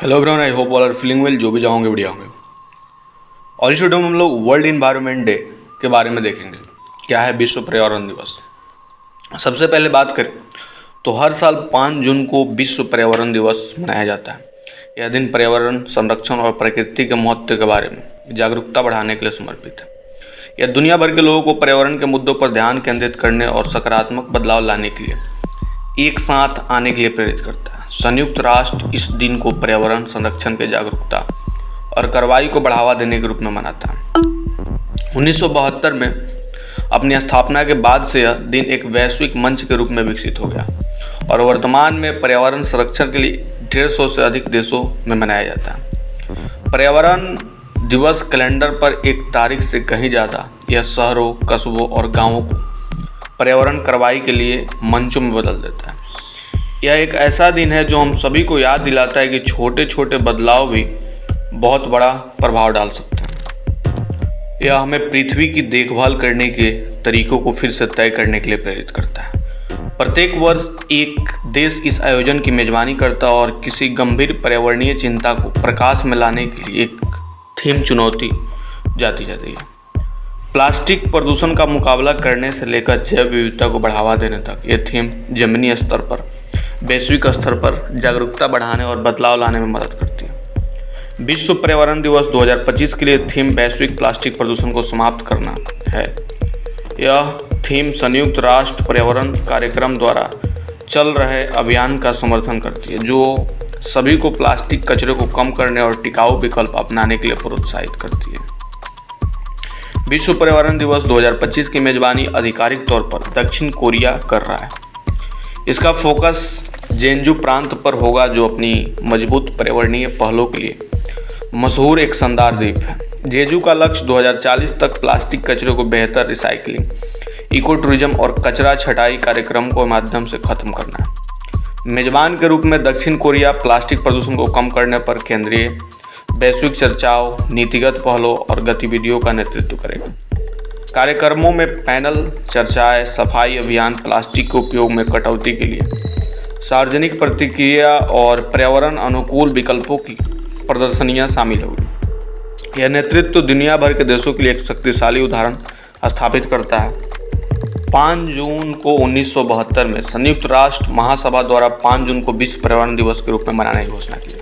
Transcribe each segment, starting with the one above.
Hello everyone, I hope all are feeling well. जो भी जाओगे बढ़िया होंगे। और इस वीडियो में हम लोग वर्ल्ड इन्वायरमेंट डे के बारे में देखेंगे। क्या है विश्व पर्यावरण दिवस। सबसे पहले बात करें तो हर साल 5 जून को विश्व पर्यावरण दिवस मनाया जाता है। यह दिन पर्यावरण संरक्षण और प्रकृति के महत्व के बारे में जागरूकता बढ़ाने के लिए समर्पित है। यह दुनिया भर के लोगों को पर्यावरण के मुद्दों पर ध्यान केंद्रित करने और सकारात्मक बदलाव लाने के लिए एक साथ आने के लिए प्रेरित करता है। संयुक्त राष्ट्र इस दिन को पर्यावरण संरक्षण के जागरूकता और कार्रवाई को बढ़ावा देने के रूप में मनाता है। 1972 में अपनी स्थापना के बाद से यह दिन एक वैश्विक मंच के रूप में विकसित हो गया और वर्तमान में पर्यावरण संरक्षण के लिए 150 से अधिक देशों में मनाया जाता है। पर्यावरण दिवस कैलेंडर पर एक तारीख से कहीं ज़्यादा यह शहरों, कस्बों और गांवों को पर्यावरण कार्रवाई के लिए मंचों में बदल देता है। यह एक ऐसा दिन है जो हम सभी को याद दिलाता है कि छोटे छोटे बदलाव भी बहुत बड़ा प्रभाव डाल सकते हैं। यह हमें पृथ्वी की देखभाल करने के तरीकों को फिर से तय करने के लिए प्रेरित करता है। प्रत्येक वर्ष एक देश इस आयोजन की मेजबानी करता है और किसी गंभीर पर्यावरणीय चिंता को प्रकाश में लाने के लिए एक थीम चुनौती जाती है। प्लास्टिक प्रदूषण का मुकाबला करने से लेकर जैव विविधता को बढ़ावा देने तक यह थीम जमीनी स्तर पर, वैश्विक स्तर पर जागरूकता बढ़ाने और बदलाव लाने में मदद करती है। विश्व पर्यावरण दिवस 2025 के लिए थीम वैश्विक प्लास्टिक प्रदूषण को समाप्त करना है। यह थीम संयुक्त राष्ट्र पर्यावरण कार्यक्रम द्वारा चल रहे अभियान का समर्थन करती है, जो सभी को प्लास्टिक कचरे को कम करने और टिकाऊ विकल्प अपनाने के लिए प्रोत्साहित करती है। विश्व पर्यावरण दिवस 2025 की मेजबानी आधिकारिक तौर पर दक्षिण कोरिया कर रहा है। इसका फोकस जेन्जू प्रांत पर होगा, जो अपनी मजबूत पर्यावरणीय पहलों के लिए मशहूर एक शानदार द्वीप है। जेजू का लक्ष्य 2040 तक प्लास्टिक कचरे को बेहतर रिसाइकलिंग, इको टूरिज्म और कचरा छटाई कार्यक्रम के माध्यम से खत्म करना है। मेजबान के रूप में दक्षिण कोरिया प्लास्टिक प्रदूषण को कम करने पर केंद्रीय वैश्विक चर्चाओं, नीतिगत पहलों और गतिविधियों का नेतृत्व करेगा। कार्यक्रमों में पैनल चर्चाएं, सफाई अभियान, प्लास्टिक के उपयोग में कटौती के लिए सार्वजनिक प्रतिक्रिया और पर्यावरण अनुकूल विकल्पों की प्रदर्शनियां शामिल होगी। यह नेतृत्व दुनिया भर के देशों के लिए एक शक्तिशाली उदाहरण स्थापित करता है। 5 जून को 1972 में संयुक्त राष्ट्र महासभा द्वारा 5 जून को विश्व पर्यावरण दिवस के रूप में मनाने की घोषणा की गई।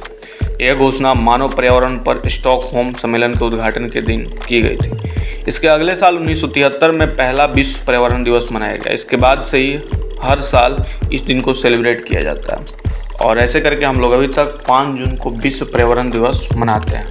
यह घोषणा मानव पर्यावरण पर स्टॉकहोम सम्मेलन के उद्घाटन के दिन की गई थी। इसके अगले साल 1973 में पहला विश्व पर्यावरण दिवस मनाया गया। इसके बाद से ही हर साल इस दिन को सेलिब्रेट किया जाता है और ऐसे करके हम लोग अभी तक 5 जून को विश्व पर्यावरण दिवस मनाते हैं।